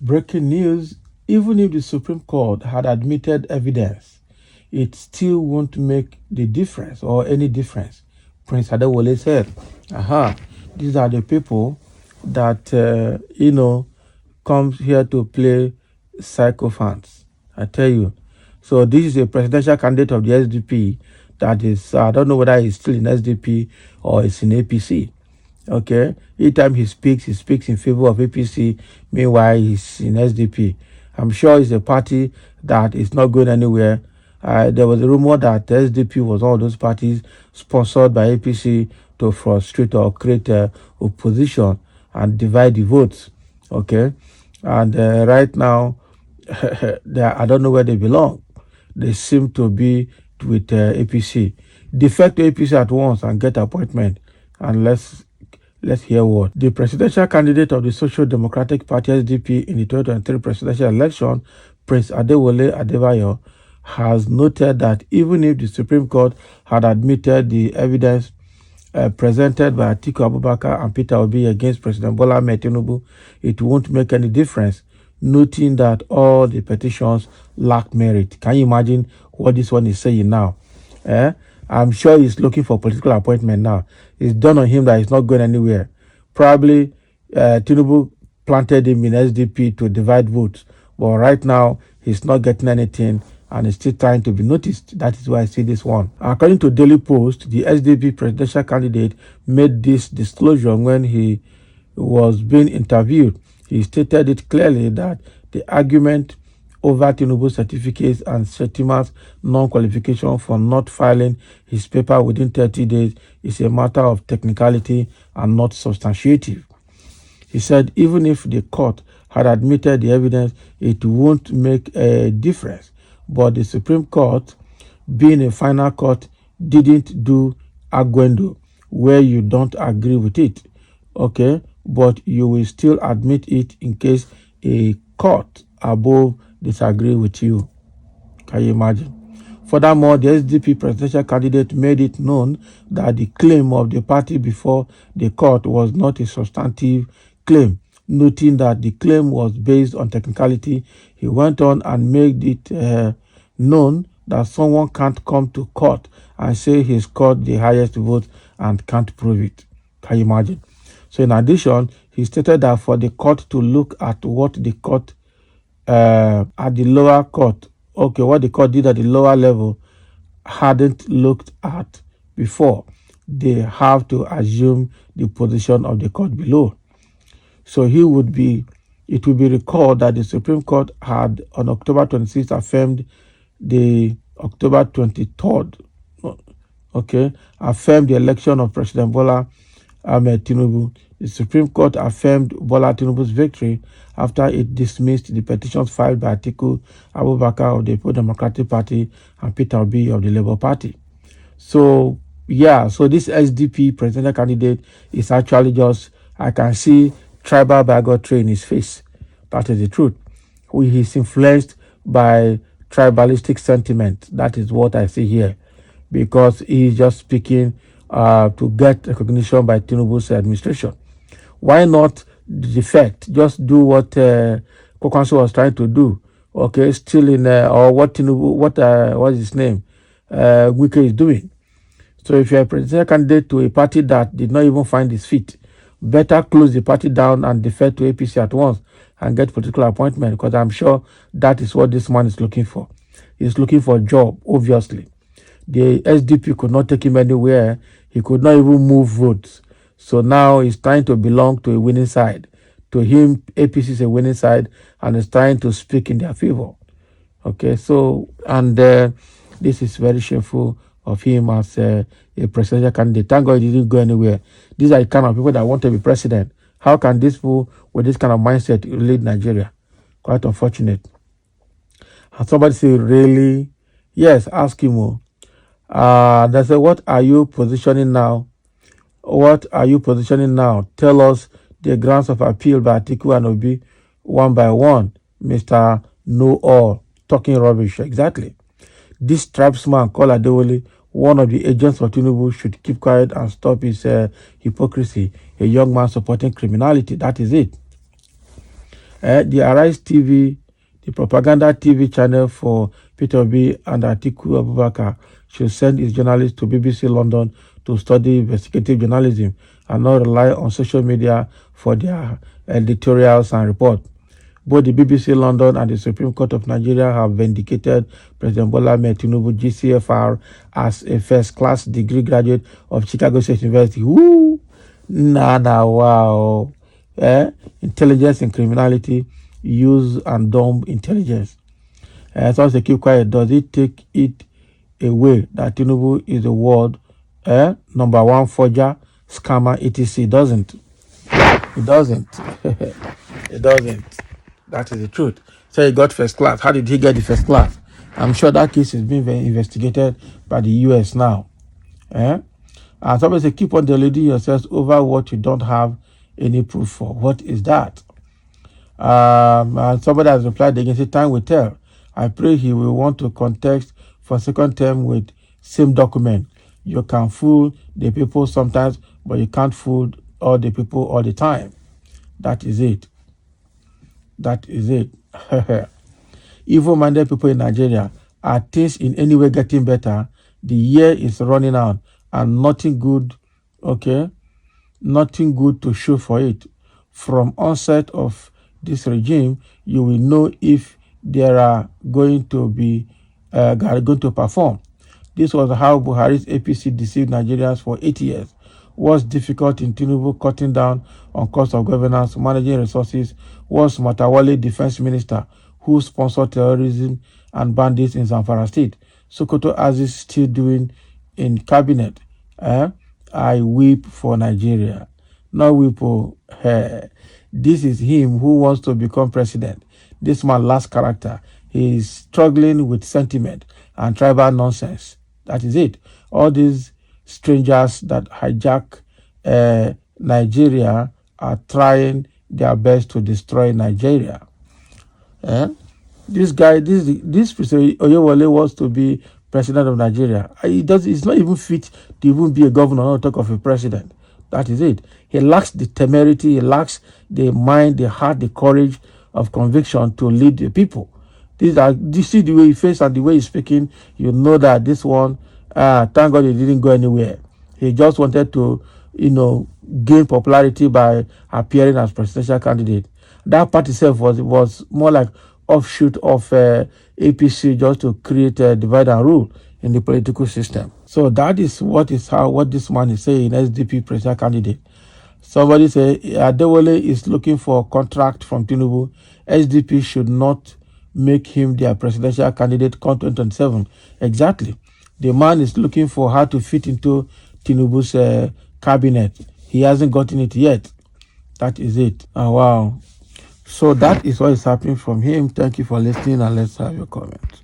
Breaking news, even if the Supreme Court had admitted evidence, it still won't make the difference or any difference. Prince Adewole said, these are the people that, comes here to play sycophants. I tell you. So this is a presidential candidate of the SDP that is, I don't know whether he's still in SDP or is in APC. Okay. Each time he speaks in favor of APC. Meanwhile, he's in SDP. I'm sure it's a party that is not going anywhere. There was a rumor that the SDP was all those parties sponsored by APC to frustrate or create opposition and divide the votes. Okay. And right now, I don't know where they belong. They seem to be with APC. Defect to APC at once and get appointment. And let's hear what the presidential candidate of the Social Democratic Party SDP in the 2023 presidential election, Prince Adewole Adebayo, has noted that even if the Supreme Court had admitted the evidence presented by Atiku Abubakar and Peter Obi against President Bola Ahmed Tinubu, it won't make any difference, noting that all the petitions lack merit. Can you imagine what this one is saying now? I'm sure he's looking for political appointment now. It's done on him that he's not going anywhere. Probably Tinubu planted him in SDP to divide votes. But right now, he's not getting anything and is still trying to be noticed. That is why I see this one. According to Daily Post, the SDP presidential candidate made this disclosure when he was being interviewed. He stated it clearly that the argument over Tinubu certificates and Shettima's non-qualification for not filing his paper within 30 days is a matter of technicality and not substantiative. He said even if the court had admitted the evidence, it won't make a difference. But the Supreme Court, being a final court, didn't do arguendo where you don't agree with it. Okay, but you will still admit it in case a court above disagree with you. Can you imagine? Furthermore, the SDP presidential candidate made it known that the claim of the party before the court was not a substantive claim, noting that the claim was based on technicality. He went on and made it known that someone can't come to court and say he scored the highest vote and can't prove it. Can you imagine? So in addition, he stated that for the court to look at what the court at the lower court, what the court did at the lower level hadn't looked at before, they have to assume the position of the court below. So it would be recalled that the Supreme Court had on October 26th affirmed the October 23rd, affirmed the election of President Bola Ahmed Tinubu. The Supreme Court affirmed Bola Tinubu's victory after it dismissed the petitions filed by Atiku Abubakar of the People Democratic Party and Peter Obi of the Labour Party. So this SDP presidential candidate is actually just, I can see tribal bigotry in his face. That is the truth. He is influenced by tribalistic sentiment. That is what I see here, because he is just speaking to get recognition by Tinubu's administration. Why not defect? Just do what Kokanso was trying to do. Okay, still in or what Tinubu, what's his name? Wike is doing. So if you're a presidential candidate to a party that did not even find his feet, better close the party down and defect to APC at once and get political appointment, because I'm sure that is what this man is looking for. He's looking for a job, obviously. The SDP could not take him anywhere. He could not even move votes. So now he's trying to belong to a winning side. To him, APC is a winning side and is trying to speak in their favor. Okay, so, and this is very shameful of him as a presidential candidate. Thank God he didn't go anywhere. These are the kind of people that want to be president. How can these people with this kind of mindset lead Nigeria? Quite unfortunate. And somebody say, really? Yes, ask him. They say, what are you positioning now? What are you positioning now? Tell us the grounds of appeal by Atiku and Obi one by one. Mr. Know All. Talking rubbish. Exactly. This tribesman called Adewole, one of the agents of Tinubu, should keep quiet and stop his hypocrisy. A young man supporting criminality. That is it. The Arise TV, the propaganda TV channel for Peter Obi and Atiku Abubakar, should send its journalists to BBC London to study investigative journalism and not rely on social media for their editorials and reports. Both the BBC London and the Supreme Court of Nigeria have vindicated President Bola Ahmed Tinubu GCFR as a first-class degree graduate of Chicago State University. Woo! Wow. Intelligence and criminality, use and dumb intelligence. So they keep quiet. Does it take it away that Tinubu is the world number one forger, scammer, etc.? It doesn't. It doesn't. It doesn't. That is the truth. So he got first class. How did he get the first class? I'm sure that case is being investigated by the US now. And somebody say, keep on deluding yourselves over what you don't have any proof for. What is that? And somebody has replied again, say, time will tell. I pray he will want to contest for second term with same document. You can fool the people sometimes, but you can't fool all the people all the time. That is it. That is it. Evil-minded people in Nigeria, are things in any way getting better? The year is running out and nothing good, nothing good to show for it. From onset of this regime, you will know if they are going to perform. This was how Buhari's APC deceived Nigerians for 8 years. What's difficult in Tinubu cutting down on cost of governance, managing resources, was Matawale defense minister who sponsored terrorism and bandits in Zamfara state. Sokoto Aziz still doing in cabinet. I weep for Nigeria. No weep for her. This is him who wants to become president. This man lacks character. He is struggling with sentiment and tribal nonsense. That is it. All these strangers that hijack Nigeria are trying their best to destroy Nigeria. This guy, this President Oyewole wants to be president of Nigeria. It's not even fit to even be a governor, not talk of a president. That is it. He lacks the temerity, he lacks the mind, the heart, the courage of conviction to lead the people. You see the way he faces and the way he's speaking, you know that this one, thank God he didn't go anywhere. He just wanted to, gain popularity by appearing as presidential candidate. That part itself was more like offshoot of APC just to create a divide and rule in the political system. So that is what this man is saying, SDP presidential candidate. Somebody say Adewole is looking for a contract from Tinubu. SDP should not make him their presidential candidate come 2027. Exactly. The man is looking for how to fit into Tinubu's cabinet. He hasn't gotten it yet. That is it. Oh, wow. So that is what is happening from him. Thank you for listening and let's have your comment.